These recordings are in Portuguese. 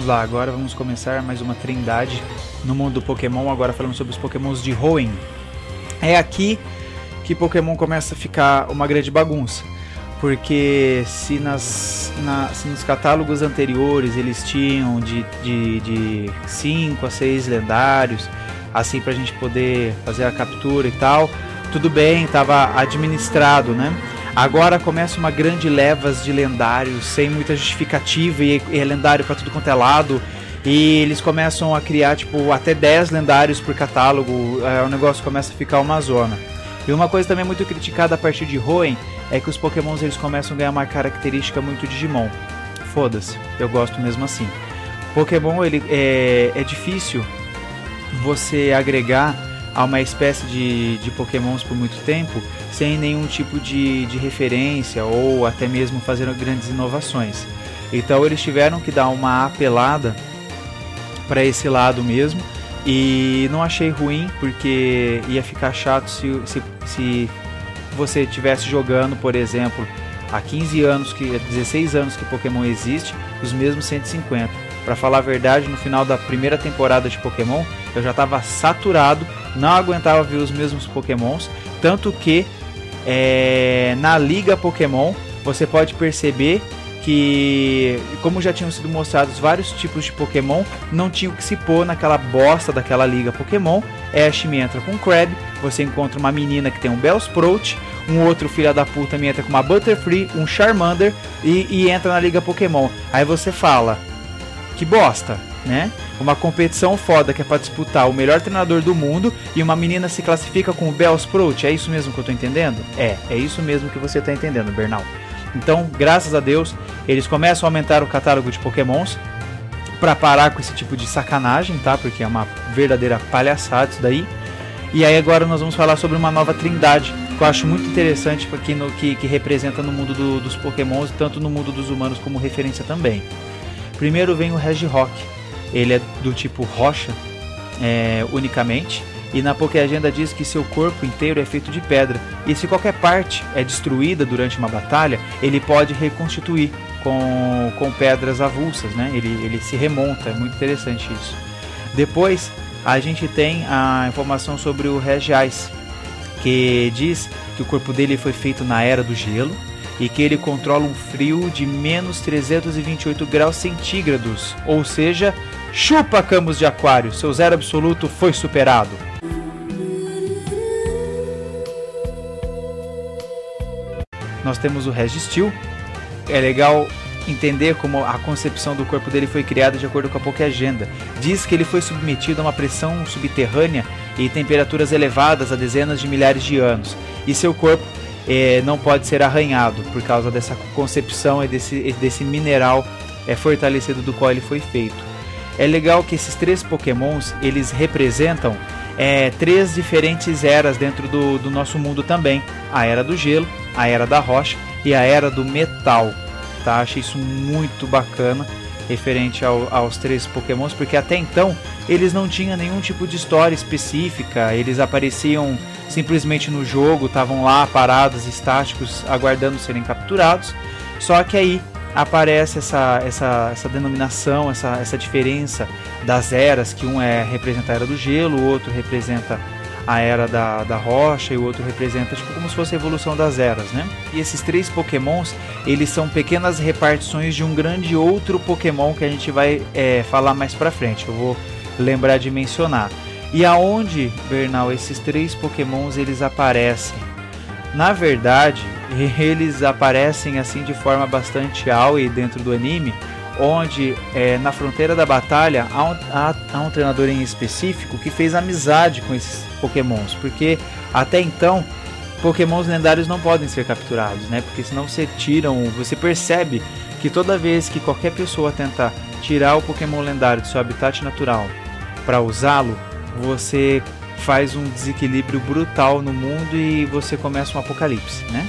Vamos lá, agora vamos começar mais uma trindade no mundo do Pokémon, agora falando sobre os Pokémons de Hoenn. É aqui que Pokémon começa a ficar uma grande bagunça, porque se nos catálogos anteriores eles tinham de 5 a 6 lendários, assim pra gente poder fazer a captura e tal, tudo bem, estava administrado, né? Agora começa uma grande leva de lendários sem muita justificativa e é lendário para tudo quanto é lado. E eles começam a criar tipo até 10 lendários por catálogo, o negócio começa a ficar uma zona. E uma coisa também muito criticada a partir de Hoenn é que os Pokémons eles começam a ganhar uma característica muito Digimon. Foda-se, eu gosto mesmo assim. Pokémon ele é difícil você agregar a uma espécie de Pokémons por muito tempo sem nenhum tipo de referência ou até mesmo fazer grandes inovações. Então eles tiveram que dar uma apelada para esse lado mesmo, e não achei ruim porque ia ficar chato se você estivesse jogando, por exemplo, há 15 anos, 16 anos que Pokémon existe, os mesmos 150. Para falar a verdade, no final da primeira temporada de Pokémon, eu já estava saturado, não aguentava ver os mesmos Pokémons, tanto que na Liga Pokémon você pode perceber que, como já tinham sido mostrados vários tipos de Pokémon, não tinha o que se pôr naquela bosta daquela Liga Pokémon. Ash me entra com um Crab, você encontra uma menina que tem um Bellsprout, um outro filho da puta me entra com uma Butterfree, um Charmander e entra na Liga Pokémon. Aí você fala, que bosta, né? Uma competição foda que é pra disputar o melhor treinador do mundo e uma menina se classifica com o Bellsprout. É isso mesmo que eu tô entendendo? É isso mesmo que você tá entendendo, Bernal. Então, graças a Deus, eles começam a aumentar o catálogo de Pokémons pra parar com esse tipo de sacanagem, tá? Porque é uma verdadeira palhaçada isso daí. E aí agora nós vamos falar sobre uma nova trindade que eu acho muito interessante que representa no mundo dos Pokémons, tanto no mundo dos humanos como referência também. Primeiro vem o Regirock. Ele é do tipo rocha unicamente, e na Pokéagenda diz que seu corpo inteiro é feito de pedra, e se qualquer parte é destruída durante uma batalha, ele pode reconstituir com pedras avulsas, né? Ele se remonta, é muito interessante isso. Depois a gente tem a informação sobre o Regice, que diz que o corpo dele foi feito na Era do Gelo, e que ele controla um frio de menos 328 graus centígrados, ou seja, chupa Camus de Aquário, seu zero absoluto foi superado. Nós temos o Registeel. É legal entender como a concepção do corpo dele foi criada de acordo com a Pokéagenda. Diz que ele foi submetido a uma pressão subterrânea e temperaturas elevadas há dezenas de milhares de anos, e seu corpo não pode ser arranhado por causa dessa concepção e desse mineral fortalecido do qual ele foi feito. É legal que esses três Pokémons eles representam 3 diferentes eras dentro do nosso mundo também: a Era do Gelo, a Era da Rocha e a Era do Metal. Tá? Achei isso muito bacana referente aos 3 Pokémons, porque até então eles não tinham nenhum tipo de história específica, eles apareciam simplesmente no jogo, estavam lá parados, estáticos, aguardando serem capturados. Só que aí aparece essa denominação, essa diferença das eras, que um representa a Era do Gelo, o outro representa a Era da Rocha e o outro representa tipo como se fosse a evolução das eras, né? E esses 3 Pokémons, eles são pequenas repartições de um grande outro Pokémon que a gente vai falar mais pra frente, eu vou lembrar de mencionar. E aonde, Bernal, esses 3 Pokémons eles aparecem? Na verdade, eles aparecem assim de forma bastante aoi dentro do anime, onde na fronteira da batalha há um treinador em específico que fez amizade com esses Pokémons, porque até então Pokémons lendários não podem ser capturados, né? Porque senão você percebe que toda vez que qualquer pessoa tentar tirar o Pokémon lendário do seu habitat natural para usá-lo, você faz um desequilíbrio brutal no mundo e você começa um apocalipse, né?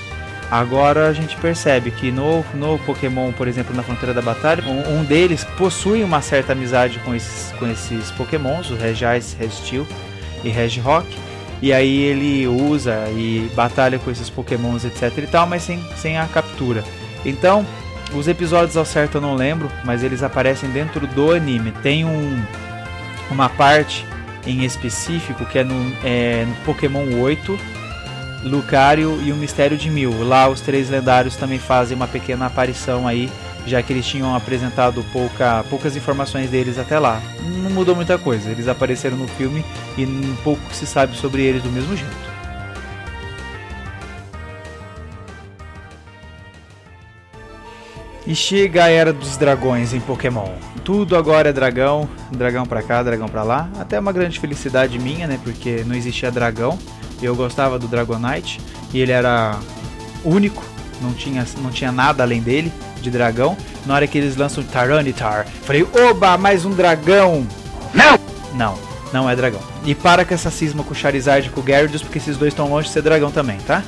Agora a gente percebe que no Pokémon, por exemplo, na Fronteira da Batalha, um deles possui uma certa amizade com esses Pokémons, o Regice, Registeel e Regirock, e aí ele usa e batalha com esses Pokémons, etc e tal, mas sem a captura. Então, os episódios ao certo eu não lembro, mas eles aparecem dentro do anime. Tem uma parte em específico que é no Pokémon 8, Lucario e o Mistério de Mil. Lá os 3 lendários também fazem uma pequena aparição aí, já que eles tinham apresentado poucas informações deles até lá. Não mudou muita coisa, eles apareceram no filme e pouco se sabe sobre eles do mesmo jeito. E chega a Era dos Dragões em Pokémon. Tudo agora é dragão, dragão pra cá, dragão pra lá. Até uma grande felicidade minha, né, porque não existia dragão. Eu gostava do Dragonite e ele era único, não tinha nada além dele de dragão. Na hora que eles lançam Tyranitar, falei, oba, mais um dragão! Não é dragão. E para com essa cisma com o Charizard e com o Gyarados, porque esses dois estão longe de ser dragão também, tá?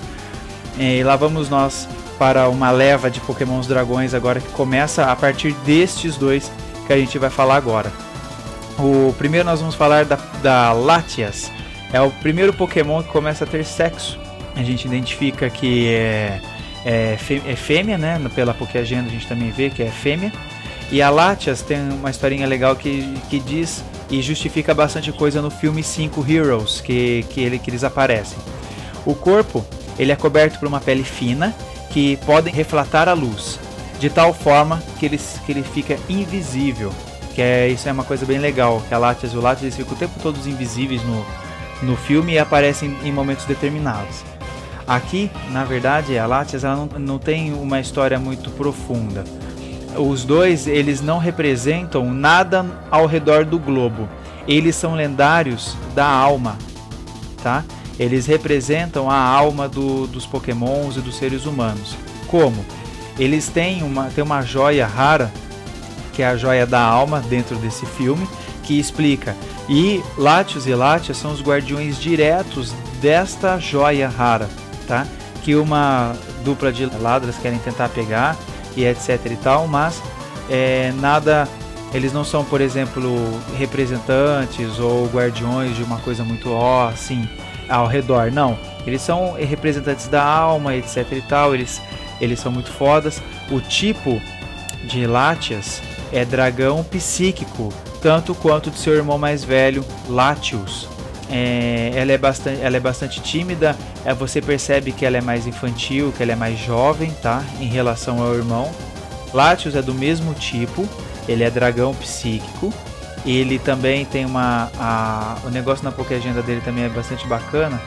E lá vamos nós para uma leva de Pokémons dragões agora que começa a partir destes dois que a gente vai falar agora. O primeiro nós vamos falar da Latias. É o primeiro Pokémon que começa a ter sexo. A gente identifica que é fêmea, né? Pela Pokéagenda a gente também vê que é fêmea. E a Latias tem uma historinha legal que diz e justifica bastante coisa no filme 5 Heroes, que eles aparecem. O corpo ele é coberto por uma pele fina que podem refletir a luz, de tal forma que ele fica invisível. Isso é uma coisa bem legal, que a Latias e o Latias ficam o tempo todo invisíveis no filme e aparecem em momentos determinados. Aqui, na verdade, a Latias ela não tem uma história muito profunda. Os dois, eles não representam nada ao redor do globo. Eles são lendários da alma, tá? Eles representam a alma dos Pokémons e dos seres humanos. Como? Eles têm uma joia rara, que é a joia da alma, dentro desse filme, que explica. E Latios e Latias são os guardiões diretos desta joia rara, tá? Que uma dupla de ladras querem tentar pegar e etc e tal, mas eles não são, por exemplo, representantes ou guardiões de uma coisa muito assim ao redor, não. Eles são representantes da alma, etc e tal, eles são muito fodas. O tipo de Latias é dragão psíquico, tanto quanto de seu irmão mais velho, Latios. Ela é bastante tímida, você percebe que ela é mais infantil, que ela é mais jovem, tá? Em relação ao irmão. Latios é do mesmo tipo, ele é dragão psíquico. Ele também tem o negócio na Pokéagenda dele também é bastante bacana,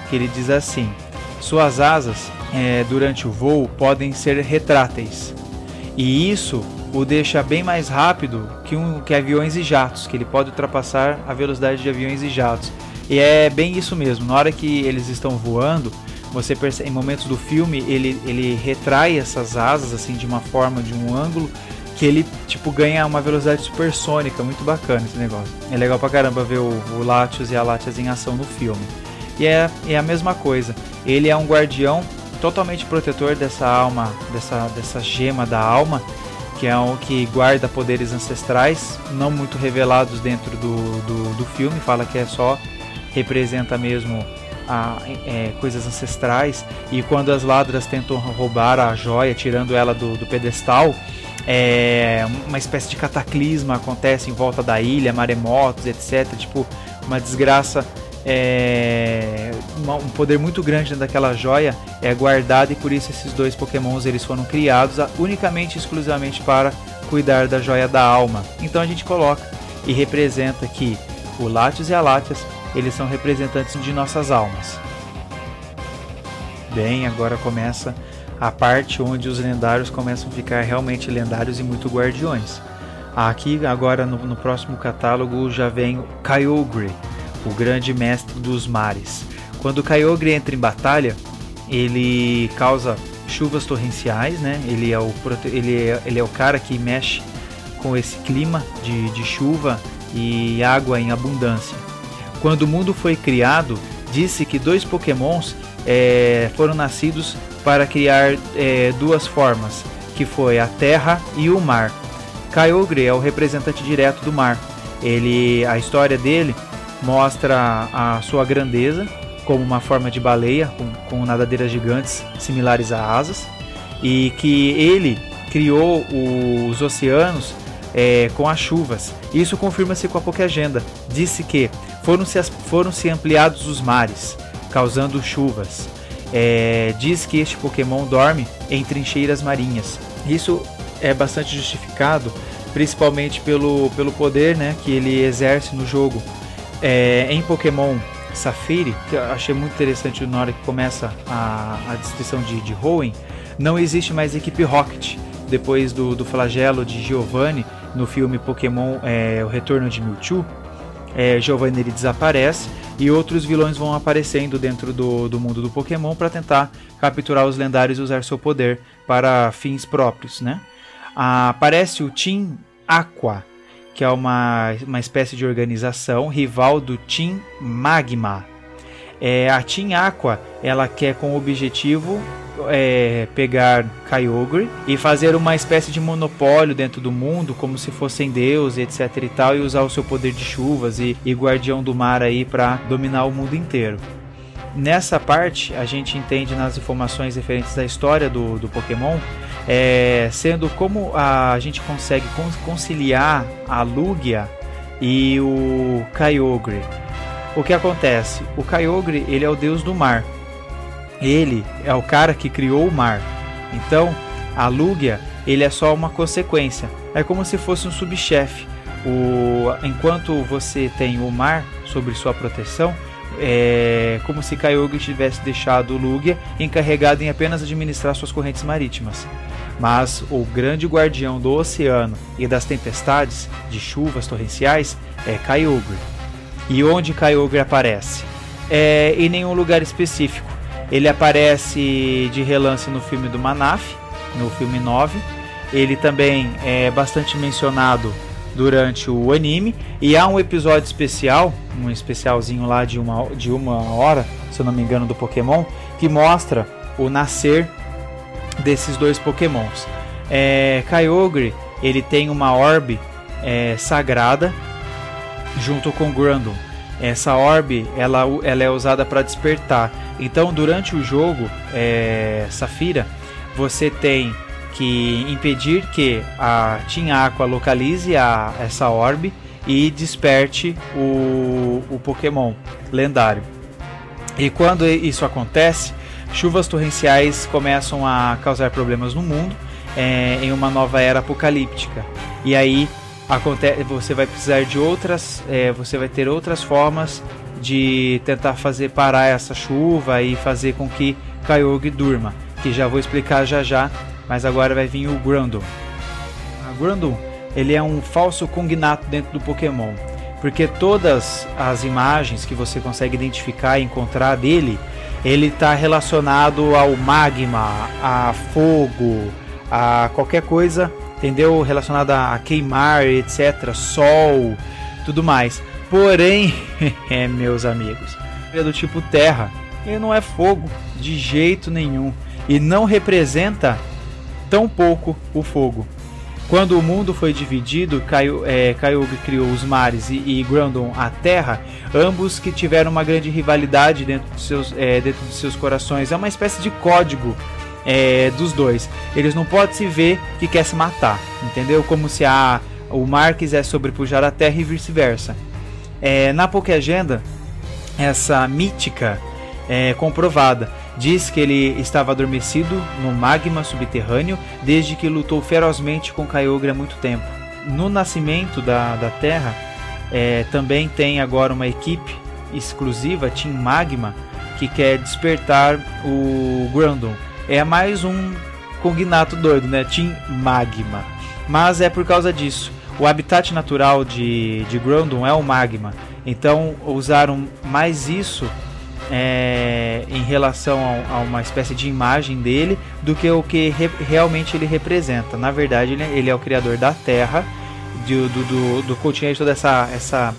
que ele diz assim: suas asas durante o voo podem ser retráteis, e isso o deixa bem mais rápido que aviões e jatos, que ele pode ultrapassar a velocidade de aviões e jatos. E é bem isso mesmo, na hora que eles estão voando, você percebe, em momentos do filme, ele retrai essas asas assim de uma forma, de um ângulo, que ele tipo ganha uma velocidade supersônica, muito bacana esse negócio. É legal pra caramba ver o Latios e a Latias em ação no filme. E é a mesma coisa, ele é um guardião totalmente protetor dessa alma, dessa gema da alma, que é um que guarda poderes ancestrais, não muito revelados dentro do filme, fala que só representa mesmo coisas ancestrais. E quando as ladras tentam roubar a joia, tirando ela do pedestal, uma espécie de cataclisma acontece em volta da ilha, maremotos, etc. Tipo, uma desgraça, um poder muito grande dentro daquela joia é guardado, e por isso esses dois Pokémons eles foram criados unicamente e exclusivamente para cuidar da joia da alma. Então a gente coloca e representa que o Latios e a Latias eles são representantes de nossas almas. Bem, agora começa a parte onde os lendários começam a ficar realmente lendários e muito guardiões. Aqui agora no próximo catálogo já vem o Kyogre, o grande mestre dos mares. Quando o Kyogre entra em batalha, ele causa chuvas torrenciais, né? Ele é o cara que mexe com esse clima de chuva e água em abundância. Quando o mundo foi criado, disse que 2 pokémons foram nascidos para criar 2 formas, que foi a terra e o mar. Kyogre é o representante direto do mar. A história dele mostra a sua grandeza como uma forma de baleia com nadadeiras gigantes similares a asas, e que ele criou os oceanos com as chuvas. Isso confirma-se com a Pokéagenda. Disse que foram-se ampliados os mares, causando chuvas. Diz que este Pokémon dorme em trincheiras marinhas. Isso é bastante justificado, principalmente pelo poder, né, que ele exerce no jogo. Em Pokémon Safiri, que eu achei muito interessante na hora que começa a descrição de Hoenn, não existe mais equipe Rocket. Depois do flagelo de Giovanni no filme Pokémon O Retorno de Mewtwo, Giovanni ele desaparece e outros vilões vão aparecendo dentro do mundo do Pokémon para tentar capturar os lendários e usar seu poder para fins próprios, né? Aparece o Team Aqua, que é uma espécie de organização rival do Team Magma. A Team Aqua, ela quer com o objetivo pegar Kyogre e fazer uma espécie de monopólio dentro do mundo, como se fossem deus, etc e tal, e usar o seu poder de chuvas e guardião do mar aí para dominar o mundo inteiro. Nessa parte, a gente entende nas informações referentes à história do Pokémon, sendo como a gente consegue conciliar a Lugia e o Kyogre. O que acontece? O Kyogre, ele é o deus do mar. Ele é o cara que criou o mar. Então, a Lugia, ele é só uma consequência. É como se fosse um subchefe. Enquanto você tem o mar sob sua proteção, é como se Kyogre tivesse deixado o Lugia encarregado em apenas administrar suas correntes marítimas. Mas o grande guardião do oceano e das tempestades, de chuvas torrenciais, é Kyogre. E onde Kyogre aparece? Em nenhum lugar específico. Ele aparece de relance no filme do Manaf, no filme 9. Ele também é bastante mencionado durante o anime. E há um episódio especial, um especialzinho lá de uma hora, se eu não me engano, do Pokémon, que mostra o nascer desses 2 Pokémons. Kyogre, ele tem uma orbe sagrada junto com Grundle. Essa orbe ela é usada para despertar. Então, durante o jogo Safira, você tem que impedir que a Team Aqua localize essa orbe e desperte o Pokémon lendário. E quando isso acontece, chuvas torrenciais começam a causar problemas no mundo em uma nova era apocalíptica. E aí você vai precisar de você vai ter outras formas de tentar fazer parar essa chuva e fazer com que Kyogre durma, que já vou explicar já, mas agora vai vir o Grundle. Grundle, ele é um falso cognato dentro do Pokémon, porque todas as imagens que você consegue identificar e encontrar dele, ele está relacionado ao magma, a fogo, a qualquer coisa, entendeu? Relacionada a queimar, etc, sol, tudo mais. Porém, meus amigos, ele é do tipo terra, ele não é fogo de jeito nenhum e não representa tão pouco o fogo. Quando o mundo foi dividido, Kyogre criou os mares e Grundle a terra, ambos que tiveram uma grande rivalidade dentro dos seus corações. É uma espécie de código dos dois. Eles não podem se ver que quer se matar, entendeu? Como se o mar quisesse sobrepujar a terra e vice-versa. Na Pokéagenda, essa mítica é comprovada. Diz que ele estava adormecido no magma subterrâneo desde que lutou ferozmente com Kyogre há muito tempo. No nascimento da Terra, também tem agora uma equipe exclusiva, Team Magma, que quer despertar o Grundle. É mais um cognato doido, né? Team Magma. Mas é por causa disso. O habitat natural de Grundle é o magma. Então usaram mais isso em relação a uma espécie de imagem dele do que o que realmente ele representa. Na verdade, ele é o criador da Terra, do continente, toda essa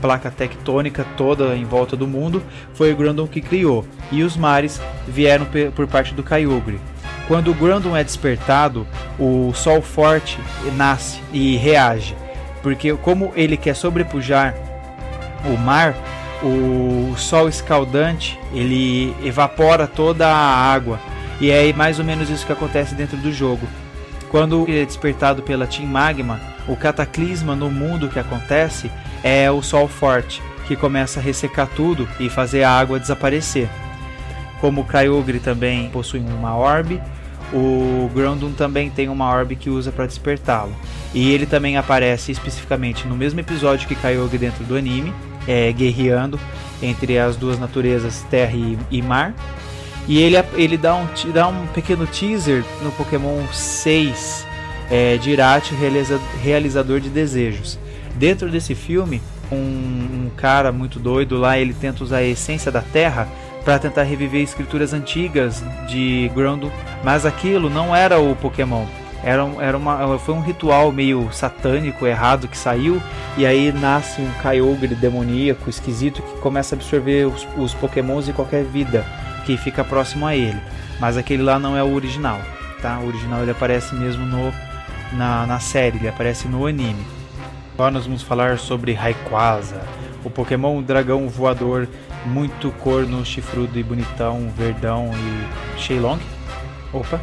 placa tectônica toda em volta do mundo, foi o Grandon que criou. E os mares vieram por parte do Kyogre. Quando o Grandon é despertado, o Sol Forte nasce e reage, porque como ele quer sobrepujar o mar, o sol escaldante ele evapora toda a água, e é mais ou menos isso que acontece dentro do jogo. Quando ele é despertado pela Team Magma, o cataclisma no mundo que acontece é o Sol Forte, que começa a ressecar tudo e fazer a água desaparecer. Como o Kyogre também possui uma orbe, o Groudon também tem uma orbe que usa para despertá-lo. E ele também aparece especificamente no mesmo episódio que Kyogre dentro do anime, guerreando entre as duas naturezas, terra e mar. E ele dá um pequeno teaser no Pokémon 6, Jiraiya, realizador de desejos. Dentro desse filme, um cara muito doido lá, ele tenta usar a essência da terra para tentar reviver escrituras antigas de Groudon, mas aquilo não era o Pokémon. Foi um ritual meio satânico, errado, que saiu, e aí nasce um Kyogre demoníaco, esquisito, que começa a absorver os Pokémons e qualquer vida que fica próximo a ele. Mas aquele lá não é o original, tá? O original ele aparece mesmo na série, ele aparece no anime. Agora nós vamos falar sobre Rayquaza, o Pokémon dragão voador, muito corno, chifrudo e bonitão, verdão e Shenlong. Opa!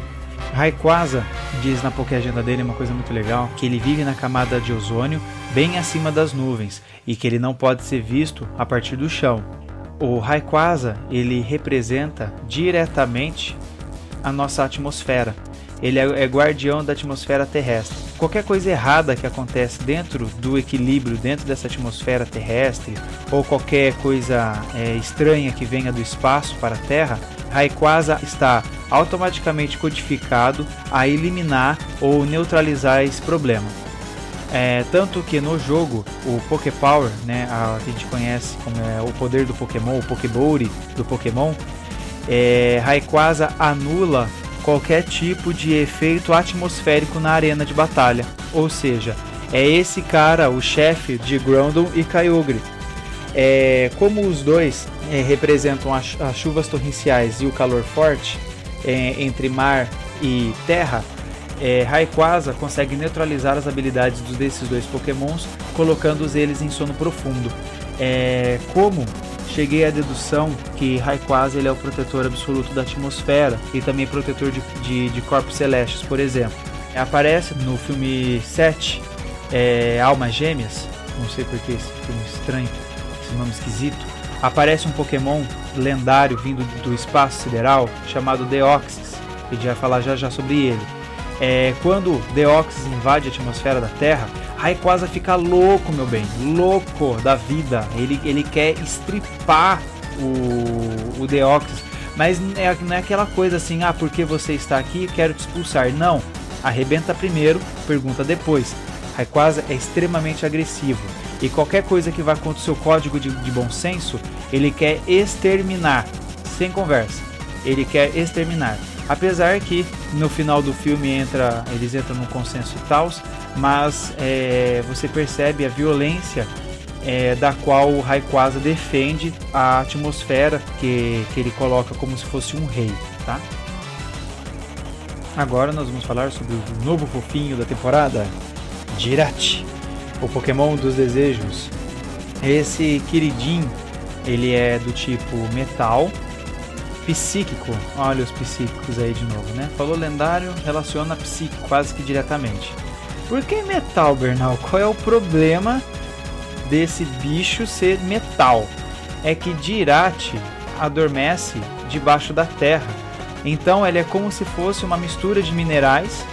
Rayquaza diz na Pokéagenda dele uma coisa muito legal, que ele vive na camada de ozônio, bem acima das nuvens, e que ele não pode ser visto a partir do chão. O Rayquaza, ele representa diretamente a nossa atmosfera. Ele é guardião da atmosfera terrestre. Qualquer coisa errada que acontece dentro do equilíbrio, dentro dessa atmosfera terrestre, ou qualquer coisa estranha que venha do espaço para a Terra, Rayquaza está automaticamente codificado a eliminar ou neutralizar esse problema. Tanto que no jogo, o Poképower, né, que a gente conhece como o poder do Pokémon, o Pokéball do Pokémon, Rayquaza anula qualquer tipo de efeito atmosférico na arena de batalha. Ou seja, é esse cara o chefe de Groudon e Kyogre. Como os dois representam as chuvas torrenciais e o calor forte entre mar e terra, Rayquaza consegue neutralizar as habilidades desses dois Pokémons, colocando eles em sono profundo. Como cheguei à dedução que Rayquaza ele é o protetor absoluto da atmosfera e também protetor de corpos celestes, por exemplo. Aparece no filme 7, Almas Gêmeas, não sei porque esse filme estranho, esse nome esquisito. Aparece um Pokémon lendário vindo do espaço sideral chamado Deoxys, que a gente vai falar já sobre ele. Quando Deoxys invade a atmosfera da Terra, Rayquaza fica louco, meu bem, louco da vida. Ele quer estripar o Deoxys, mas não é aquela coisa assim, porque você está aqui, quero te expulsar. Não, arrebenta primeiro, pergunta depois. Rayquaza é extremamente agressivo e qualquer coisa que vá contra o seu código de bom senso, ele quer exterminar, sem conversa. Ele quer exterminar. Apesar que no final do filme eles entram num consenso e tal, mas você percebe a violência da qual o Rayquaza defende a atmosfera que ele coloca como se fosse um rei, tá? Agora nós vamos falar sobre o novo fofinho da temporada, Jiraiya, o Pokémon dos desejos. Esse queridinho, ele é do tipo metal, psíquico. Olha os psíquicos aí de novo, né? Falou lendário, relaciona psíquico quase que diretamente. Por que metal, Bernal? Qual é o problema desse bicho ser metal? É que Jiraiya adormece debaixo da terra. Então ele é como se fosse uma mistura de minerais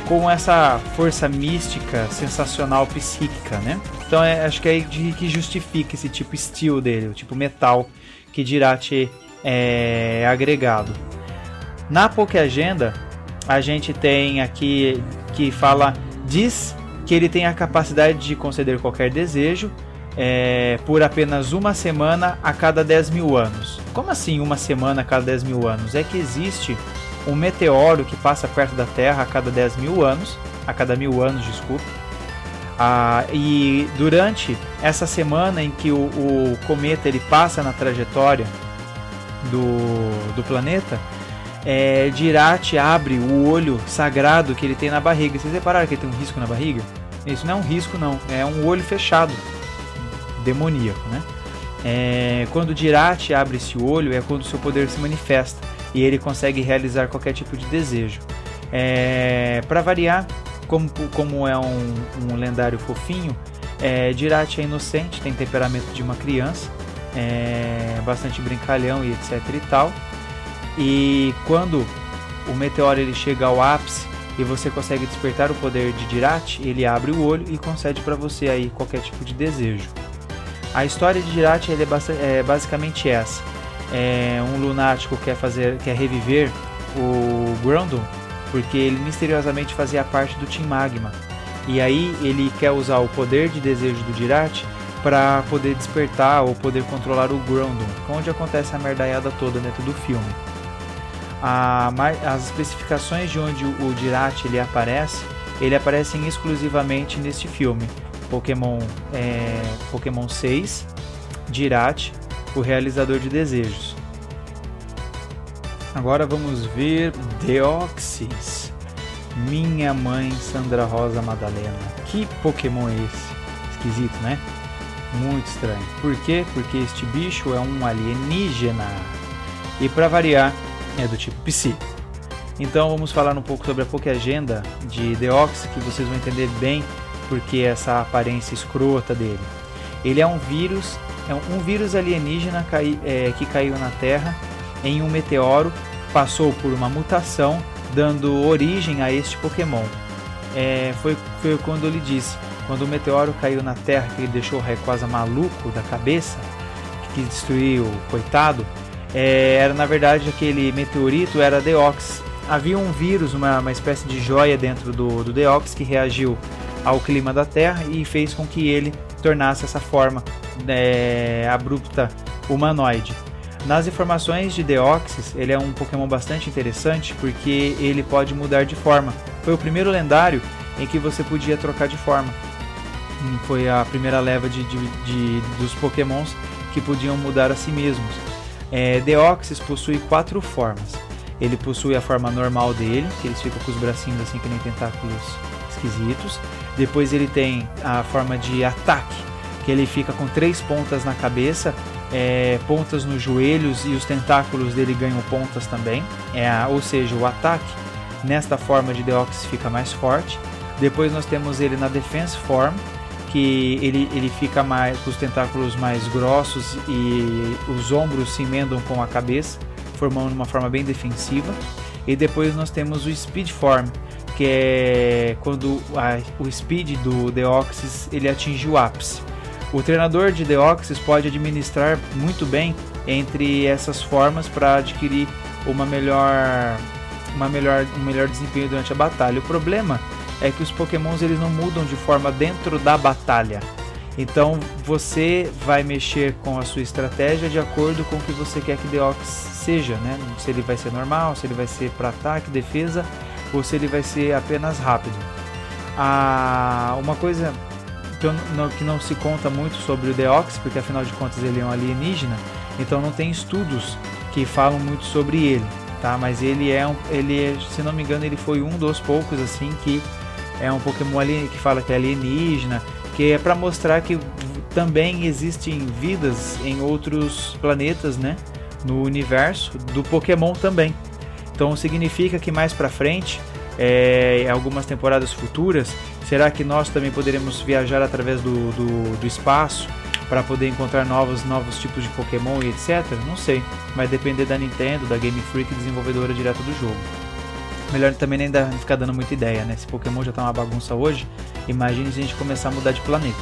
com essa força mística, sensacional, psíquica, né? Então acho que é aí que justifica esse tipo steel dele, o tipo metal que Jiraiya é agregado. Na Pokéagenda a gente tem aqui que diz que ele tem a capacidade de conceder qualquer desejo por apenas uma semana a cada 10 mil anos. Como assim uma semana a cada 10 mil anos? É que existe um meteoro que passa perto da Terra a cada 10 mil anos, a cada 1000 anos, desculpe. E durante essa semana em que o cometa ele passa na trajetória do planeta, Dirac abre o olho sagrado que ele tem na barriga. Vocês repararam que ele tem um risco na barriga? Isso não é um risco não, é um olho fechado, demoníaco, né? Quando Dirac abre esse olho é quando o seu poder se manifesta e ele consegue realizar qualquer tipo de desejo. Para variar, como é um lendário fofinho, Dirac é inocente, tem temperamento de uma criança, bastante brincalhão e etc e tal. E quando o meteoro ele chega ao ápice e você consegue despertar o poder de Dirac, ele abre o olho e concede para você aí qualquer tipo de desejo. A história de Dirac ele é basicamente essa. Um lunático quer reviver o Groundon porque ele misteriosamente fazia parte do Team Magma. E aí ele quer usar o poder de desejo do Dirac para poder despertar ou poder controlar o Groundon, onde acontece a merdaiada toda dentro do filme. As especificações de onde o Dirac ele aparecem exclusivamente neste filme. Pokémon 6, Dirac, o realizador de desejos. Agora vamos ver Deoxys, minha mãe Sandra Rosa Madalena. Que Pokémon é esse? Esquisito, né? Muito estranho. Por quê? Porque este bicho é um alienígena. E para variar, é do tipo psíquico. Então vamos falar um pouco sobre a Pokéagenda de Deoxys, que vocês vão entender bem porque essa aparência escrota dele. Ele é um vírus alienígena que caiu na Terra em um meteoro, passou por uma mutação, dando origem a este Pokémon. Foi quando ele disse, quando o meteoro caiu na Terra, que ele deixou o Rayquaza maluco da cabeça, que destruiu o coitado, era na verdade aquele meteorito era Deoxys. Havia um vírus, uma espécie de joia dentro do Deoxys que reagiu ao clima da Terra e fez com que ele tornasse essa forma abrupta humanoide. Nas informações de Deoxys, ele é um Pokémon bastante interessante porque ele pode mudar de forma. Foi o primeiro lendário em que você podia trocar de forma. Foi a primeira leva dos Pokémons que podiam mudar a si mesmos. Deoxys possui 4 formas. Ele possui a forma normal dele, que eles ficam com os bracinhos assim que nem tentáculos esquisitos. Depois ele tem a forma de ataque, que ele fica com 3 pontas na cabeça, pontas nos joelhos, e os tentáculos dele ganham pontas também. Ou seja, o ataque nesta forma de Deoxys fica mais forte. Depois nós temos ele na Defense Form, que ele fica com os tentáculos mais grossos e os ombros se emendam com a cabeça, formando uma forma bem defensiva. E depois nós temos o Speed Form, que é quando o Speed do Deoxys ele atinge o ápice. O treinador de Deoxys pode administrar muito bem entre essas formas para adquirir um melhor desempenho durante a batalha. O problema é que os Pokémons eles não mudam de forma dentro da batalha. Então você vai mexer com a sua estratégia de acordo com o que você quer que Deoxys seja, né? Se ele vai ser normal, se ele vai ser para ataque, defesa, ou se ele vai ser apenas rápido. Uma coisa que não se conta muito sobre o Deoxys, porque afinal de contas ele é um alienígena, então não tem estudos que falam muito sobre ele, tá? Mas ele se não me engano, ele foi um dos poucos assim que é um Pokémon que fala que é alienígena, que é para mostrar que também existem vidas em outros planetas, né? No universo do Pokémon também. Então significa que mais para frente, algumas temporadas futuras, será que nós também poderemos viajar através do espaço para poder encontrar novos tipos de Pokémon e etc? Não sei, vai depender da Nintendo, da Game Freak, desenvolvedora direta do jogo. Melhor também nem ficar dando muita ideia, né? Se Pokémon já tá uma bagunça hoje, imagine se a gente começar a mudar de planeta.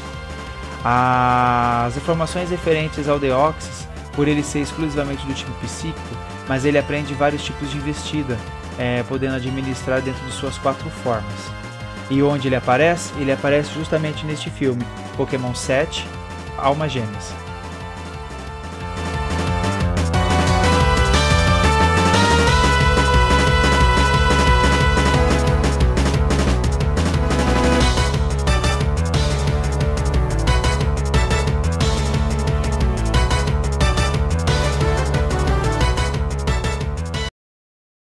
As informações referentes ao Deoxys, por ele ser exclusivamente do tipo psíquico, mas ele aprende vários tipos de investida, podendo administrar dentro de suas 4 formas. E onde ele aparece? Ele aparece justamente neste filme, Pokémon 7, almas gêmeas.